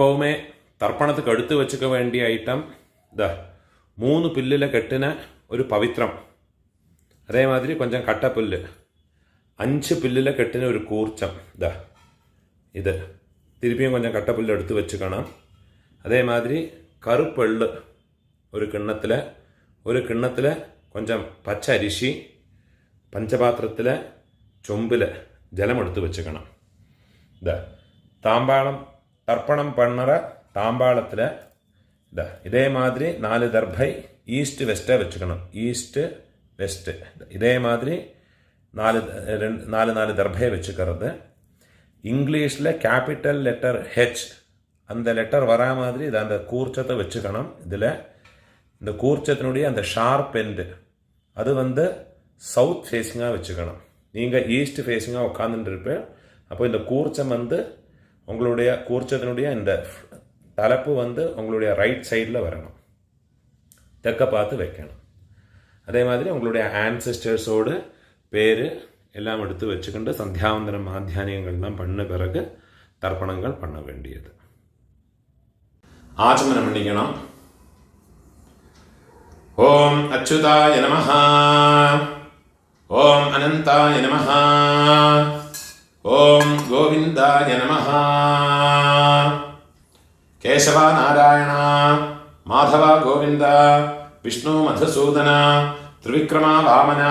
எப்போவுமே தர்ப்பணத்துக்கு எடுத்து வச்சுக்க வேண்டிய ஐட்டம் இந்த 3 புல்லில் கட்டின ஒரு பவித்ரம், அதே மாதிரி கொஞ்சம் கட்டப்புல், 5 புல்லில் கட்டின ஒரு கூர்ச்சம், இது திருப்பியும் கொஞ்சம் கட்டப்புல் எடுத்து வச்சுக்கணும். அதே மாதிரி கருப்பெள்ளு ஒரு கிண்ணத்தில் கொஞ்சம் பச்சை அரிசி, பஞ்சபாத்திரத்தில் சொம்பில் ஜலம் எடுத்து வச்சுக்கணும். தாம்பாளம் தர்ப்பணம் பண்ணுற தாம்பாளத்தில் இதே மாதிரி 4 தர்பை ஈஸ்ட் வெஸ்ட்டாக வச்சுக்கணும். ஈஸ்ட்டு வெஸ்ட்டு இதே மாதிரி 4 தர்பையை வச்சுக்கிறது. இங்கிலீஷில் கேபிட்டல் லெட்டர் ஹெச் அந்த லெட்டர் வரா மாதிரி இதை அந்த கூர்ச்சத்தை வச்சுக்கணும். இதில் இந்த கூர்ச்சத்தினுடைய அந்த ஷார்ப் எண்டு அது சவுத் ஃபேஸிங்காக வச்சுக்கணும். நீங்கள் ஈஸ்ட் ஃபேஸிங்காக உட்காந்துட்டு அப்போ இந்த கூர்ச்சம் உங்களுடைய கூர்ச்சத்தினுடைய இந்த தலைப்பு உங்களுடைய ரைட் சைடில் வரணும், தெற்க பார்த்து வைக்கணும். அதே மாதிரி உங்களுடைய ஆன்செஸ்டர்ஸோடு பேர் எல்லாம் எடுத்து வச்சுக்கிண்டு சந்தியாவந்தனம் மாத்தியானியங்கள்லாம் பண்ண பிறகு தர்ப்பணங்கள் பண்ண வேண்டியது. ஆச்சமனம் பண்ணிக்கணும். ஓம் அச்சுதாய நமஹ, ஓம் அனந்தாய நமஹ, ஓம் கோவிந்தாய நமஹ. கேசவ நாராயண மாதவ கோவிந்த விஷ்ணு மதுசூதன த்ரிவிக்ரம வாமன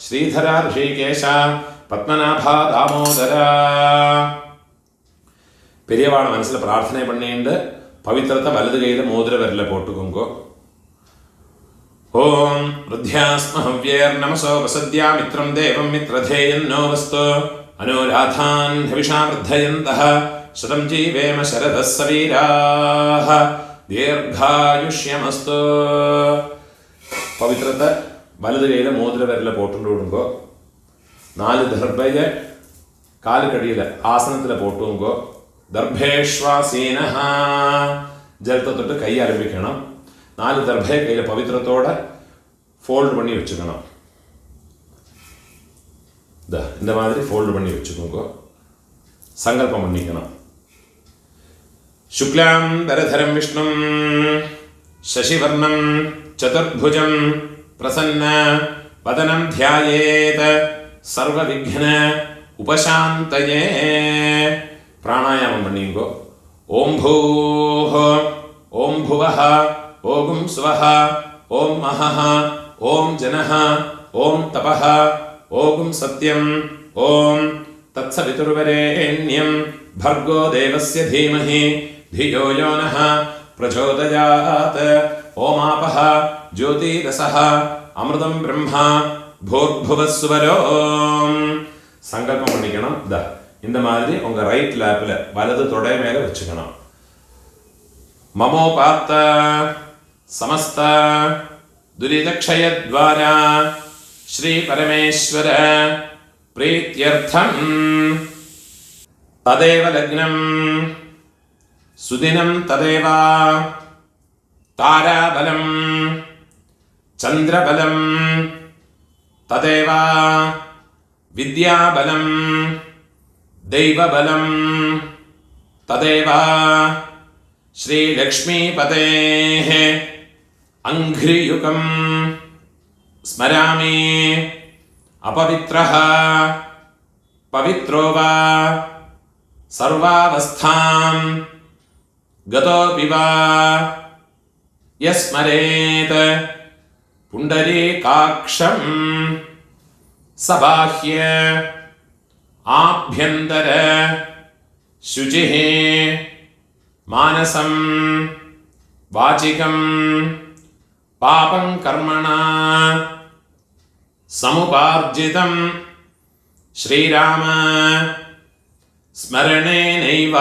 ஸ்ரீதர ரிஷிகேஷ பத்மநாப தாமோதர. பெரியவாள மனசில் பிரார்த்தனை பண்ணிட்டு பவித்திரத்தை வலது கையில் மோதிர விரல போட்டுக்கோங்கோ. ஓம் ருத்யாஸ்மஹவ்யேர் நமசோ வசத்யா மித்ரம் தேவம் மித்ரதேயன்னோ வஸ்து அனுராதான் ஹவிஷா வர்தயந்தः சதம் ஜீவேம சரதः சவீராः தீர்காயுஷ்யமஸ்து. பவித்திரத்தை வலது கையில் மோதிர விரல போட்டு விடுங்கோ. 4 தர்பையை காலுக்கடியில் ஆசனத்தில் போட்டுங்கோ. தர்பேஷ்வாசீனஹ ஜலத்தை தொட்டு கை ஆரம்பிக்கணும். 4 தர்பை கையில் பவித்திரத்தோட ஃபோல்டு பண்ணி வச்சுக்கணும். இந்த மாதிரி ஃபோல்டு பண்ணி வச்சுக்கோங்க. சங்கல்பம் பண்ணிக்கணும். சுக்லாம் தரதரம் விஷ்ணும் சசிவர்ணம் சதுர்புஜம் பிரசன்ன வதனம் தியாயேத் சர்வ விக்ன உபசாந்தயே. பிராணாயாமம் பண்ணிங்கோ. ஓம் பூஹ ஓம் புவஹ ஓம் ஸ்வஹ ஓம் மஹஹ ஓம் ஜனஹ ஓம் தபஹ ஓம் சத்யம் ஓம் தத்சவிதுர்வரேண்யம் भर्गो देवस्य धीमहि धियो यो नः प्रचोदयात्. ओमापः ज्योतिरसः अमृतं ब्रह्मा भूर्भुवस्वरो. சங்கல்பம் பண்ணிக்கணும். இந்த மாதிரி உங்க ரைட் லேப்ல வலது தொடை மேல வச்சுக்கணும். மமோபாத்த समस्त दुरितक्षयद्वारा श्री परमेश्वर प्रीत्यर्थं तदेव लग्नं सुदिनं तदेव ताराबलं चंद्रबलं तदेव विद्याबलं दैवबलं तदेव श्री लक्ष्मीपतेः अंघ्रियुगं स्मरामि. अपवित्रः पवित्रो वा सर्वावस्थां गतोऽपि वा यस्मरेत् पुण्डरीकाक्षं सबाह्य आभ्यन्तर शुचिः मानसं वाचिकं पापं कर्मणा समुपार्जितं श्रीराम स्मरणेनैव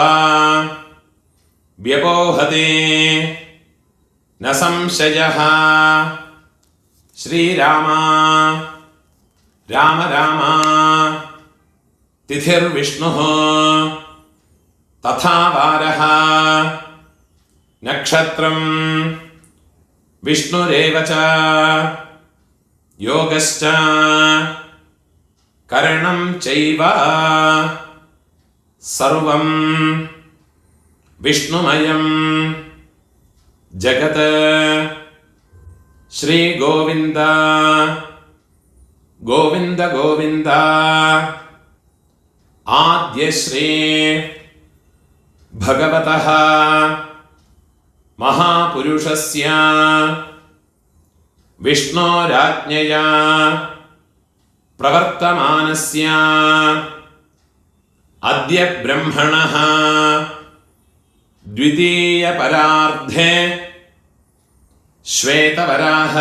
व्यपोहते न संशयः. श्रीराम राम राम तिथिर्विष्णुः तथा वारः नक्षत्रं विष्णुरेव च योगश्च करणं चैव सर्वं വിഷ്ണുമയം ജഗത് ശ്രീ ഗോവിന്ദ ഗോവിന്ദ ഗോവിന്ദ ആദ്യശ്രീ ഭഗവതഃ മഹാപുരുഷസ്യ വിഷ്ണോരാജ്ഞയാ പ്രവർത്തമാനസ്യ അദ്യ ബ്രഹ്മണഃ ദ്വിതീയ പരാർദ്ധേ ശ്വേതവരാഹ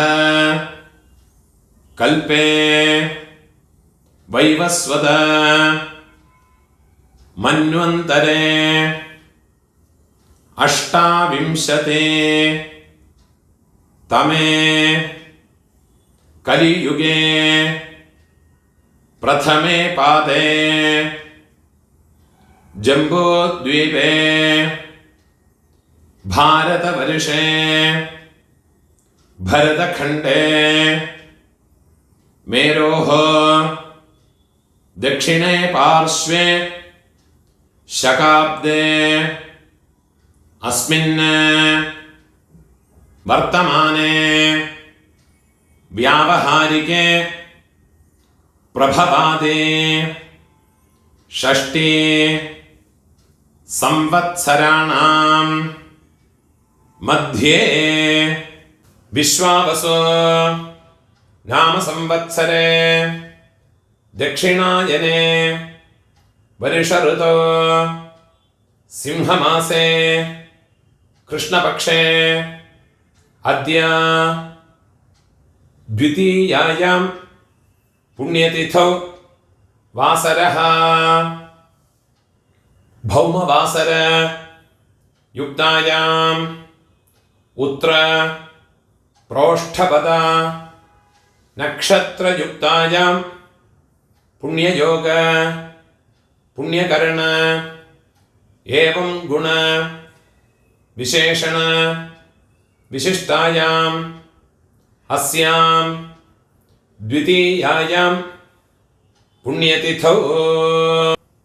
കൽപേ വൈവസ്വത മന്വന്തരേ അഷ്ടാവിംശതേ തമേ കലിയുഗേ പ്രഥമേ പാദേ ജംബൂദ്വീപേ ഭാരതവർഷേ ഭരതഖണ്ഡേ മേരോः ദക്ഷിണേ പാർശ്വേ ശകാബ്ദേ അസ്മിन् വർത്തമാനേ വ്യാവഹാരികേ പ്രഭവാദേ ഷഷ്ഠി സംവത്സരാണാം മധ്യേ വിശ്വാവസു നാമ സംവത്സരേ ദക്ഷിണായനേ വർഷഋതോ സിംഹമാസേ കൃഷ്ണപക്ഷേ അദ്യ ദ്വിതീയായാം പുണ്യതിഥൗ വാസരഃ ഭൗമവാസര യുക്തായാം ഉത്ര പ്രോഷ്ഠപദ നക്ഷത്രയുക്തായാം പുണ്യയോഗ പുണ്യകരണ ഏവം ഗുണ വിശേഷണ വിശിഷ്ടായാം അസ്യാം ദ്വിതീയായാം പുണ്യതിഥൗ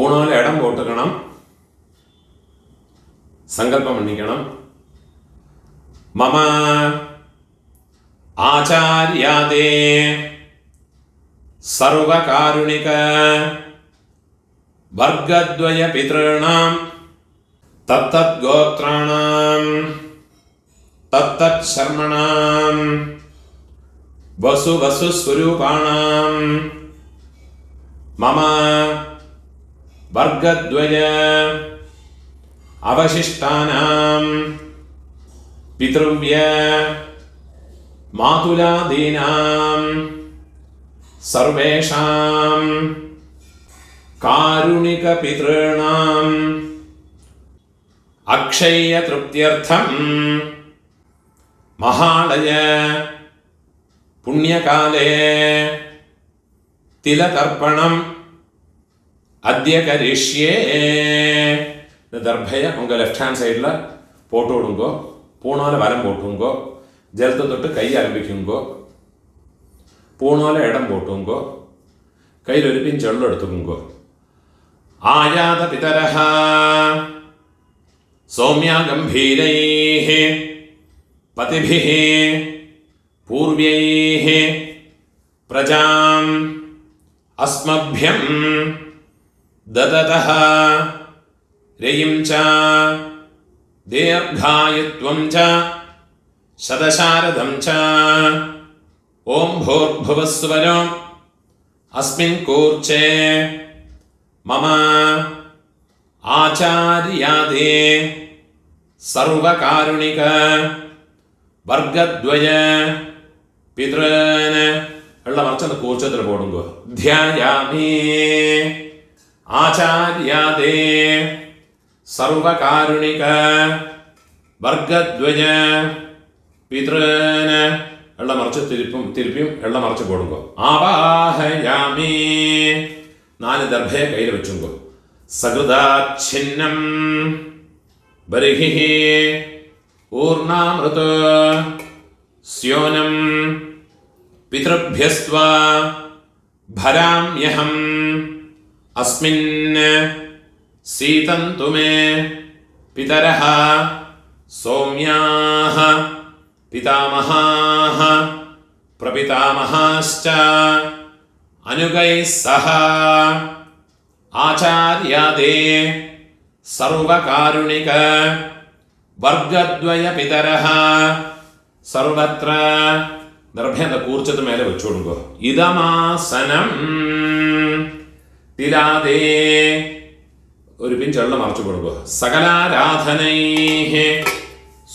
മൂന്നാല് ഇടം പോട്ടുക്കണം. സങ്കല്പം മണ്ണിക്കണം. മമ ആചാര്യാദേ സർവകാരുണിക വർഗദ്വയ പിതॄണാം തത്തത് ഗോത്രാണാം തത്തത് ശർമ്മണാം വസു വസു സ്വരൂപാണാം മമ വർഗദ്വയ അവശിഷ്ടാനാം പിതൃവ്യ മാതുലാദീനാം സർവേഷാം കാരുണിക പിതॄണാം അക്ഷയ തൃപ്ത്യർത്ഥം മഹാളയ പുണ്യകാലേ തിലതർപ്പണം അദ്യ കരിഷ്യേ. ദർഭയ ഉങ്ക ലെഫ്റ്റ് ഹാൻഡ് സൈഡിൽ പോട്ട് കൊടുങ്കോ, പൂണോലെ വലം പോട്ടുങ്കോ, ജലത്തെ തൊട്ട് കൈ ആരംഭിക്കുങ്കോ, പൂണോലെ ഇടം പോട്ടുങ്കോ, കയ്യിലൊരു പിഞ്ച് വെള്ളം എടുത്തുങ്കോ. ആയാത പിതരഃ സൗമ്യ ഗംഭീരൈഃ പതിഭിഃ പൂർവ്യൈഃ പ്രജാം അസ്മഭ്യം ദദതഃ രയിം ച ദീർഘായുത്വം ച ശതശാരദം ച. ഓം ഭൂർഭുവസ്സുവരോ അസ്മിൻ കൂർച്ചേ മമ ആചാര്യാദേ സർവകാരുണിക വർഗദ്വയ പിതॄന് ഉള്ള മറിച്ചെന്ന് കൂർച്ചത്തിൽ പോടുങ്കോ. ധ്യായാമി ആചാര്യാദേ സർവകാരുണിക വർഗദ്വയ പിതॄന് ഉള്ള മറിച്ച് തിരുപ്പിയും എള്ള മറിച്ച് പോടുങ്കോ. ആവാഹയാമി 4 ദർഭയെ കയ്യിൽ വെച്ചുങ്കോ. സകൃതാച്ഛിന്നം ബർഹിഃ ഊർണാമൃത സ്യോനം പിതൃഭ്യസ്ത്വാ ഭരാമ്യഹം അസ്മിൻ സീതന്തു മേ പിതരഃ സൗമ്യാഃ പിതാമഹാഃ പ്രപിതാമഹാശ്ച അനുഗൈഃ സഹ ആചാര്യാദേ സർവകാരുണിക വർഗദ്വയ പിതരഃ സർവത്ര ദർഭ എന്ന കൂർച്ചത്ത് മേലെ വെച്ചു കൊടുക്കുക. ഇതമാസനം തിലാദേ ഒരു പിഞ്ചെള്ള മറച്ചു കൊടുക്കുക. സകലാരാധനൈഃ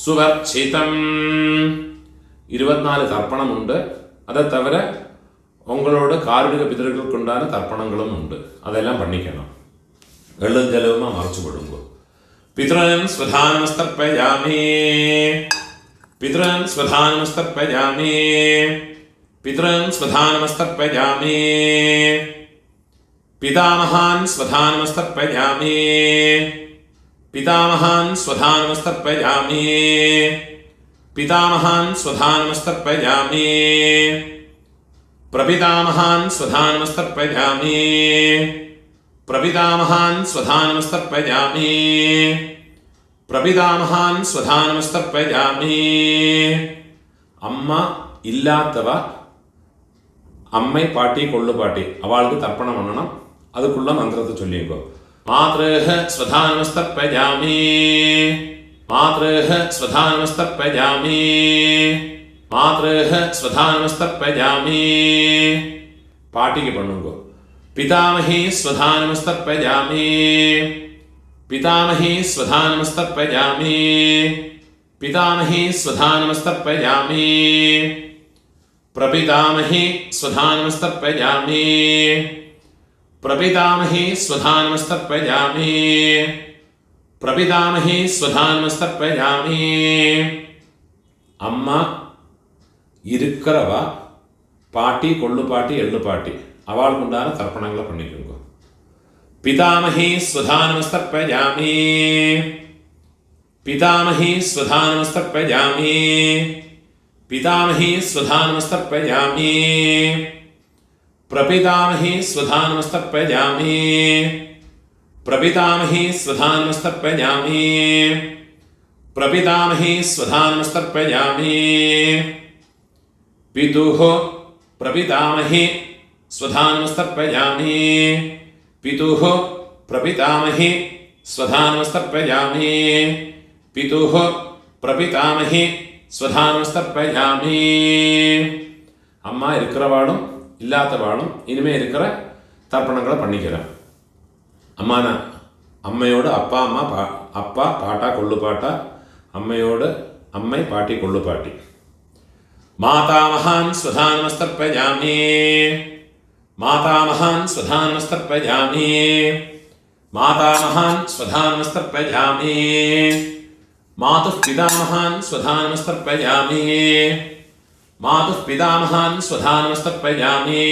സുവർച്ചിതം 24 തർപ്പണമുണ്ട്. അത് തവിர ഉങ്ങളോട് കാരുണിക പിതൃകൾക്കുണ്ടാകുന്ന തർപ്പണങ്ങളും ഉണ്ട്. അതെല്ലാം പണിക്കണം. വെള്ളം ജലവുമാ മറച്ചു കൊടുക്കുക. പിതൃൻ സ്വധാനമസ്തർപ്പയാമി പിതൃൻ സ്വധാനമസ്തർപ്പയാമി പിതൃൻ സ്വധാനമസ്തർപ്പയാമി പിതാമഹാൻ സ്വധാനമസ്തർപ്പയാമി പിതാമഹാൻ സ്വധാനമസ്തർപ്പയാമി പിതാമഹാൻ സ്വധാനമസ്തർപ്പയാമി പ്രപിതാമഹാൻ സ്വധാനമസ്തർപ്പയാമി പ്രപിതാമഹാൻ സ്വധാനമസ്തർപ്പയാമി പ്രപിതാമഹാൻ സ്വധാനമസ്തർപ്പയാമി. അമ്മ ഇല്ലാത്തവ അമ്മ പാട്ടി കൊള്ളു പാട്ടി അവൾക്ക് തർപ്പണം വണ്ണണം. അതുക്കുള്ള മന്ത്രത്തെ ചൊല്ലിക്കോ. മാതൃഹ സ്വധാനമസ്തർപ്പയാമി മാതൃഹ സ്വധാനമസ്തർപ്പയാമി മാതൃഹ സ്വധാനമസ്തർപ്പയാമി. പാട്ടിക്ക് പണ്ണുങ്കോ. പിതാമഹി സ്വധാനമസ്തർപ്പയാമി പിതാമഹി സ്വധാനമസ്തർപ്പയാമി പിതാമഹി സ്വധാനമസ്തർപ്പയാമി പ്രപിതാമഹി സ്വധാനമസ്തർപ്പയാമി പ്രപിതാമഹി സ്വധാനമസ്തർപ്പയാമി പ്രപിതാമഹി സ്വധാനമസ്തർപ്പയാമി. അമ്മ ഇരിക്കറവ പാട്ടി കൊള്ളുപാട്ടി എള്ളുപാട്ടി അവൾക്കുണ്ടാകുന്ന തർപ്പണങ്ങളെ പണിക്കുക. പിതാമഹി സ്വധാനമസ്തർപ്പയാമി പിതാമഹി സ്വധാനമസ്തർപ്പയാമി പിതാമഹി സ്വധാനമസ്തർപ്പയാമി പ്രപിതാമഹി സ്വധാനമസ്തർപ്പയാമി പ്രപിതാമഹി സ്വധാനമസ്തർപ്പയാമി പ്രപിതാമഹി സ്വധാനമസ്തർപ്പയാമി പിതുഃ പ്രപിതാമഹി സ്വധാനമസ്തർപ്പയാമി പിതുഃ പ്രപിതാമഹി സ്വധാനമസ്തർപ്പയാമി പിതുഃ പ്രപിതാമഹി സ്വധാനമസ്തർപ്പയാമി. അമ്മ ഇരിക്കറവാളും ഇല്ലാത്ത വാളും ഇനിമേ ഇരിക്കറ തർപ്പണങ്ങളെ പണിക്കലാം. അമ്മാന അമ്മയോട് അപ്പ അമ്മ അപ്പ പാട്ട കൊള്ളുപാട്ട അമ്മയോട് അമ്മ പാട്ടി കൊള്ളുപാട്ടി. മാതാമഹാൻ സ്വധാനമസ്തർപ്പയാമി മാതാമഹാൻ സ്വധാനമസ്തർപ്പയാമി മാതാമഹാൻ സ്വധാനമസ്തർപ്പയാമി മാതുഃ പിതാമഹാൻ സ്വധാനമസ്തർപ്പയാമി മാതുഃ പിതാമഹാൻ സ്വധാനമസ്തർപ്പയാമി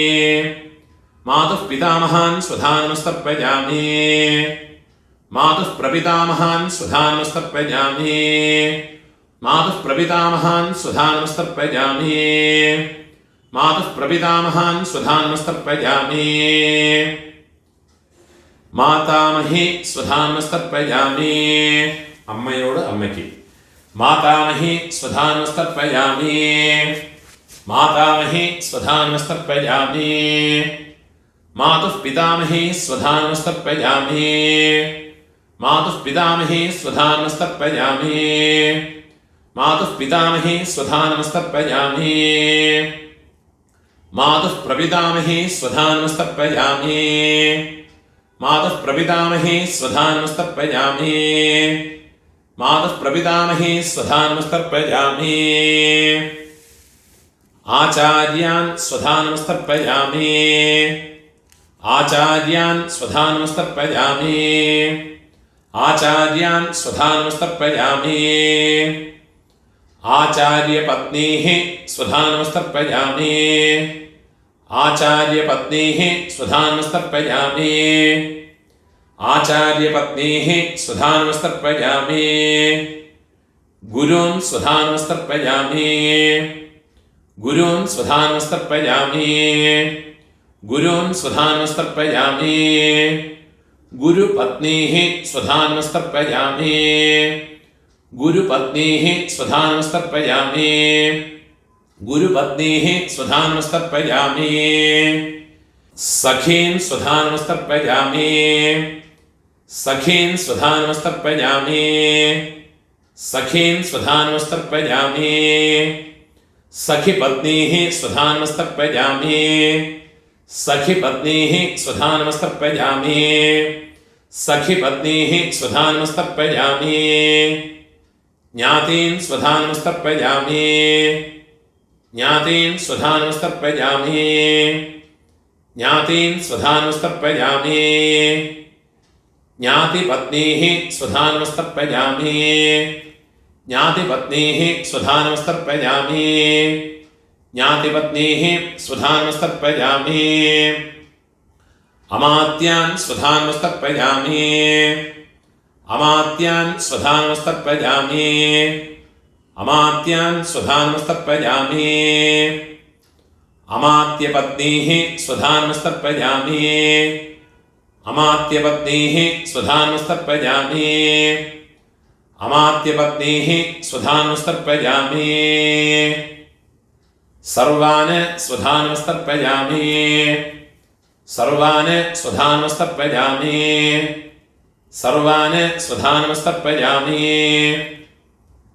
മാതുഃ പിതാമഹാൻ സ്വധാനമസ്തർപ്പയാമി മാതുഃ പ്രപിതാമഹാൻ സ്വധാനമസ്തർപ്പയാമി മാതുഃ പ്രപിതാമഹാൻ സ്വധാനമസ്തർപ്പയാമി മാതുഃ പ്രപിതാമഹാൻ സ്വധാനമസ്തർപ്പയാമി മാതാമഹി സ്വധാനമസ്തർപ്പയാമി. അമ്മയോട് അമ്മയ്ക്ക്. മാതാമഹി സ്വധാനമസ്തർപ്പയാമി മാതാമഹി സ്വധാനമസ്തർപ്പയാമി മാതുഃ പിതാമഹി സ്വധാനമസ്തർപ്പയാമി മാതുഃ പിതാമഹി സ്വധാനമസ്തർപ്പയാമി മാതുഃ പിതാമഹി സ്വധാനമസ്തർപ്പയാമി മാതുഃ പ്രപിതാമഹി സ്വധാനമസ്തർപ്പയാമി മാതുഃ പ്രപിതാമഹി സ്വധാനമസ്തർപ്പയാമി മാതുഃ പ്രപിതാമഹി സ്വധാനമസ്തർപ്പയാമി. ആചാര്യാൻ സ്വധാനമസ്തർപ്പയാമി ആചാര്യാൻ സ്വധാനമസ്തർപ്പയാമി ആചാര്യാൻ സ്വധാനമസ്തർപ്പയാമി ആചാര്യപത്നീഃ സ്വധാനമസ്തർപ്പയാമി ആചാര്യപത്നീഃ സ്വധാനമസ്തർപ്പയാമി ആചാര്യപത്നീഃ സ്വധാനമസ്തർപ്പയാമി ഗുരുൻ സ്വധാനമസ്തർപ്പയാമി ഗുരുൻ സ്വധാനമസ്തർപ്പയാമി ഗുരുൻ സ്വധാനമസ്തർപ്പയാമി गुरुपत्नीः स्वधानमस्तर्पयामि गुरुपत्नीः स्वधानमस्तर्पयामि गुरुपत्नीः स्वधानमस्तर्पयामि सखीन् स्वधानमस्तर्पयामि सखीन् स्वधानमस्तर्पयामि सखीन् स्वधानमस्तर्पयामि सखिपत्नीः स्वधानमस्तर्पयामि सखिपत्नीः स्वधानमस्तर्पयामि सखिपत्नीः स्वधानमस्तर्पयामि ज्ञातीन् स्वधानमस्तर्पयामि ज्ञातीन् स्वधानमस्तर्पयामि ज्ञातीन् स्वधानमस्तर्पयामि ज्ञातिपत्नीः स्वधानमस्तर्पयामि ज्ञातिपत्नीः स्वधानमस्तर्पयामि ज्ञातिपत्नीः स्वधानमस्तर्पयामि अमात्यान् स्वधानमस्तर्पयामि अमात्यान् स्वधानमस्तर्पयामि अमात्यान् स्वधानमस्तर्पयामि अमात्यपत्नीः स्वधानमस्तर्पयामि अमात्यपत्नीः स्वधानमस्तर्पयामि अमात्यपत्नीः स्वधानमस्तर्पयामि सर्वान् स्वधानमस्तर्पयामि सर्वान् स्वधानमस्तर्पयामि सर्वान् स्वधानमस्तर्पयामि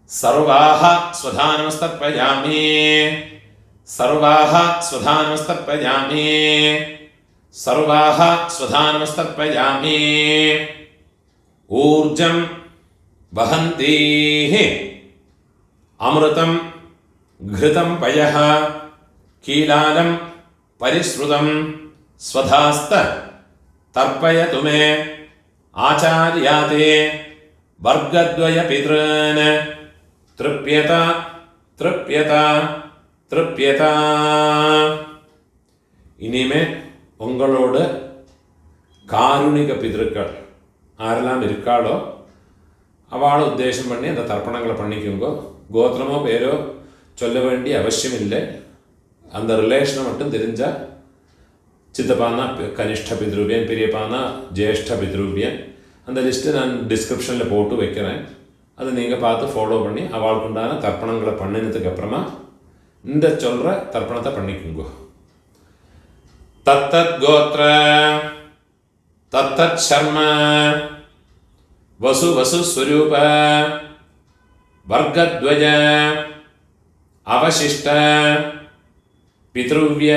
सर्वाः स्वधानमस्तर्पयामि सर्वाः स्वधानमस्तर्पयामि सर्वाः स्वधानमस्तर्पयामि ऊर्जं वहन्तीः अमृतं घृतं पयः कीलालं परिश्रुतं स्वधास्त तर्पयतु मे आचार्याते वर्गद्वयपितॄन् तृप्यत तृप्यत तृप्यत இனிமே உங்களோட காருணிக பிதൃக்கள் ஆரெல்லாம் இருக்காளோ அவளை உத்தேசம் பண்ணி அந்த தர்ப்பணங்களை பண்ணிக்கோங்க. கோத்திரமோ பேரோ சொல்ல வேண்டிய அவசியம் இல்லை. அந்த ரிலேஷனை மட்டும் தெரிஞ்சால் சித்தப்பானா கனிஷ்ட பித்ருபியன், பெரியப்பானா ஜேஷ்ட பித்ருபியன், அந்த லிஸ்ட்டு நான் டிஸ்கிரிப்ஷனில் போட்டு வைக்கிறேன். அதை நீங்கள் பார்த்து ஃபாலோ பண்ணி அவளுக்கு உண்டான தர்ப்பணங்களை பண்ணினதுக்கு அப்புறமா இந்த சொல்கிற தர்ப்பணத்தை பண்ணிக்கோங்க. தத்தத் கோத்ர தத்தத் சர்ம வசு வசு ஸ்வரூப வர்க்கத்வய அவசிஷ்ட பித்ருவ்ய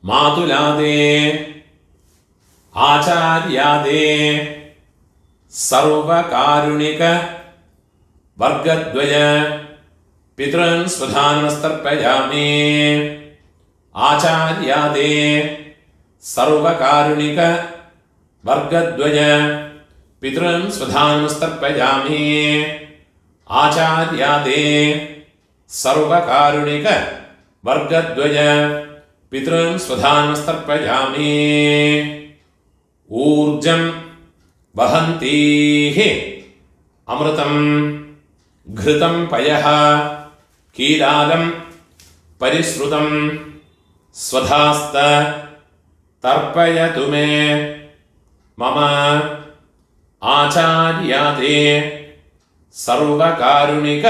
மாதுலாதே ஆச்சார்யாதே सर्वकारुणिक वर्गद्वय पितॄन् स्वधानमस्तर्पयामि आचार्यादे सर्वकारुणिक वर्गद्वय पितॄन् स्वधानमस्तर्पयामि आचार्यादे सर्वकारुणिक वर्गद्वय पितॄन् स्वधानमस्तर्पयामि ऊर्जं वहन्तीः अमृतं घृतं पयः कीलालं परिश्रुतं स्वधास्त तर्पयतु मे मम आचार्याते सर्वकारुणिक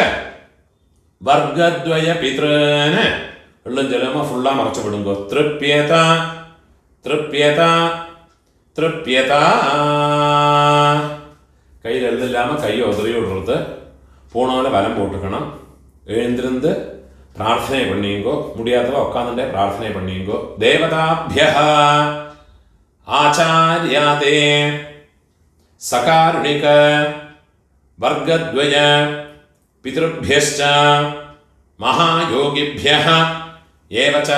वर्गद्वय पितॄन् जलमा फुल्ला मरच पड़ूंगो तृप्यत तृप्यत तृप्यता கையில் எழுதில்லாமல் கையை உதறி விடுறது, போனவனை வலம் போட்டுக்கணும். எழுந்திருந்து பிரார்த்தனை பண்ணிங்கோ, முடியாதவா உட்காந்துட்டே பிரார்த்தனை பண்ணிங்கோ. தேவதாபியः ஆச்சார்யாதே சகாருணிக வர்க்கத்வய பித்ருभ्यश्च महायोगिभ्यः एव च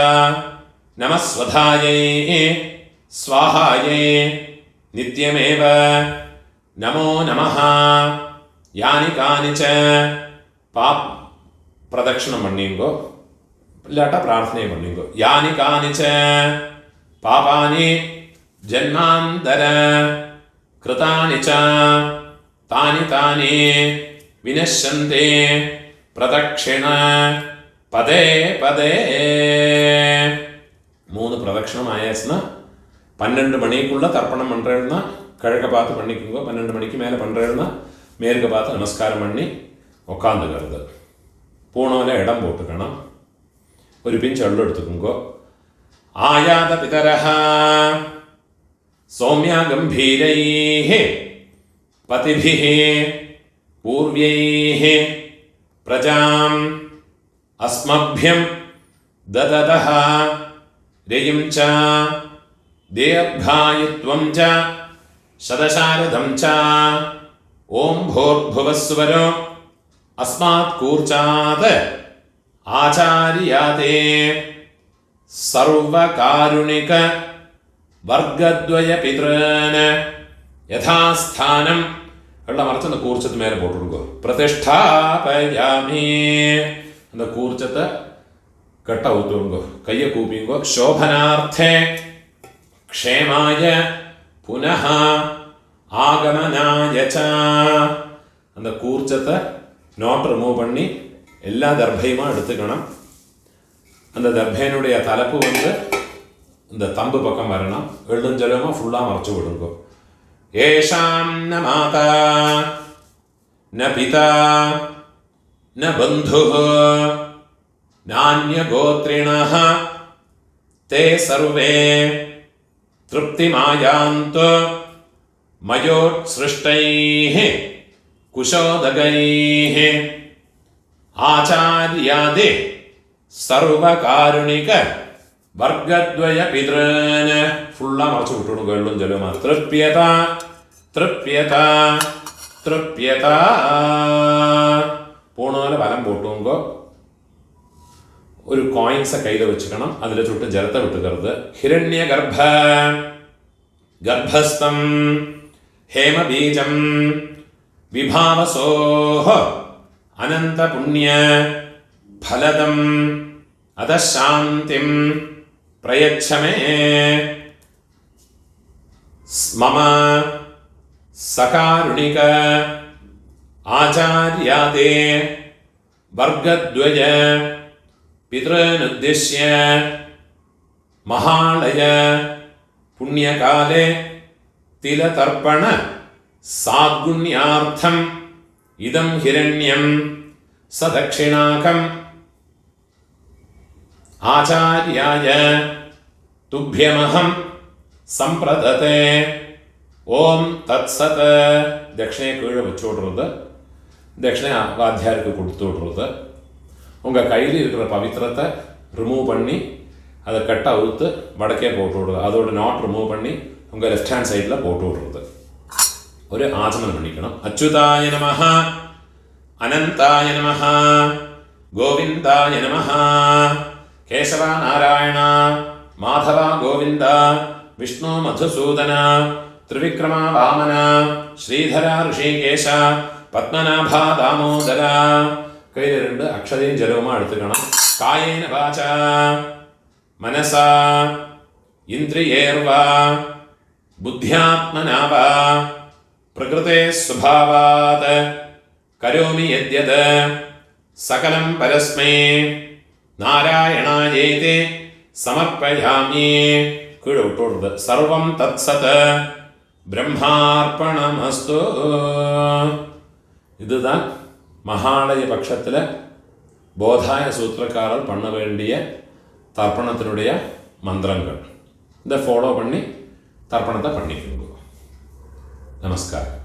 नमस्वधायै स्वाहायै नित्यमेव नमो नमः यानि कानि च पाप प्रदक्षिणं पण्णिंगो इल्लाट्टा प्रार्थने पण्णिंगो यानि कानि च पापानि जन्मान्तर कृतानि च तानि तानि विनश्यन्ते प्रदक्षिण पदे पदे 3 പ്രദക്ഷിണം ആയസ്ന 12 மணிக்குள்ளே தர்ப்பணம் பண்ணுறேன்னா கிழக்க பார்த்து பண்ணிக்கோங்க. 12 மணிக்கு மேலே பண்ணுறேன்னா மேற்க பார்த்து நமஸ்காரம் பண்ணி உக்காந்துக்கிறது. பூனோவில் இடம் போட்டுக்கணும். ஒரு பிஞ்ச் எள்ளு எடுத்துக்கோங்க. ஆயாத பிதரஹ சௌமியா கம்பீரைஹ பதிபிஹ பூர்வைஹ பிரஜாம் அஸ்மभ्यं ददतः रयिं च दीर्घायुत्वं च शतशारदं च ॐ भूर्भुवस्सुवर अस्मात् कूर्चात् आचार्याते सर्वकारुणिक वर्गद्वय पितॄन् यथास्थानं எல்லாம் மறைச்சு அந்த கூர்ச்சத்து மேலே போட்டுருக்கோம். பிரதிஷ்டாபயாமி அந்த கூர்ச்சத்தை கட்ட ஊத்துங்கோ. கையை கூப்பிங்கோ. சோபனார்த்தே க்ஷேமாய புனः ஆகமனாய ச அந்த கூர்ச்சத்தை நோட் ரிமூவ் பண்ணி எல்லா தர்பையுமா எடுத்துக்கணும். அந்த தர்பையினுடைய தலைப்பு இந்த தம்பு பக்கம் வரணும். எழுஞ்சலமாக ஃபுல்லாக மறைச்சு விடுங்கோ. ஏஷாம் ந மாதா ந பிதா ந பந்துः நான்யகோத்ரிணः ते सर्वे तृप्तिमायान्तु मयोत्सृष्टैः कुशोदगैः आचार्यादि सर्वकारुणिक वर्गद्वय पितॄन् फुल्ला मरച്ചു വിട്ടുകൊടുക്കുക. എള്ളും ജലവുമാ. തൃപ്യത തൃപ്യത തൃപ്യത പൂണോലെ വലം പോട്ടുങ്കോ. ഒരു കോയിൻസ് കയ്യിൽ വെച്ചിക്കണം. അതിൽ ചുട്ട് ജലത്തെ വിട്ടുകരുത്. ഹിരണ്യഗർഭ ഗർഭസ്ഥം ഹേമബീജം വിഭാവസോഹ അനന്തപുണ്യ ഫലദം അധശാന്തിം പ്രയച്ഛമേ മമ സകാരുണിക ആചാര്യാദേ വർഗദ്വയ പിതॄനുദ്ദിശ്യ മഹാളയ പുണ്യകാലേ തിലതർപ്പണ സാദ്ഗുണ്യാർത്ഥം ഇദം ഹിരണ്യം സദക്ഷിണാകം ആചാര്യായ തുഭ്യമഹം സംപ്രദത്തെ. ഓം തത്സത്. ദക്ഷിണയെ കീഴെ വെച്ചു விடுறது. தட்சிணை வாத்தியாருக்கு கொடுத்து விடுறது. உங்கள் கையில் இருக்கிற பவித்திரத்தை ரிமூவ் பண்ணி அதை கட்ட அவுத்து வடக்கே போட்டு விடுறது. அதோட நாட் ரிமூவ் பண்ணி உங்கள் லெஃப்ட் ஹேண்ட் சைடில் போட்டு விடுறது. ஒரு ஆச்சமனம் பண்ணிக்கணும். அச்சுதாய நமஹ அனந்தாய நமஹ கோவிந்தாய நமஹ கேசவ நாராயண மாதவ கோவிந்த விஷ்ணு மதுசூதன ത്രിവിക്രമ വാമന ശ്രീധര ഋഷികേശ പത്മനാഭ ദാമോദര. കയ്യിൽ 2 അക്ഷതയും ജലവുമാ എടുത്തുക്കണം. കായേന വാച മനസ ഇന്ദ്രിയേർവാ ബുദ്ധ്യാത്മനാവ പ്രകൃതേ സ്വഭാവാത് കരോമി യദ്യത് സകലം പരസ്മൈ നാരായണായേതി സമർപ്പയാമി. കീഴെ വിട്ടുകൊടുത്ത് സർവം തത്സത് பிரம்மார்ப்பணமஸ்து. இதுதான் மகாலய பட்சத்தில் போதாய சூத்திரக்காரர் பண்ண வேண்டிய தர்ப்பணத்தினுடைய மந்திரங்கள். இதை ஃபாலோ பண்ணி தர்ப்பணத்தை பண்ணிக்கோங்க. நமஸ்காரம்.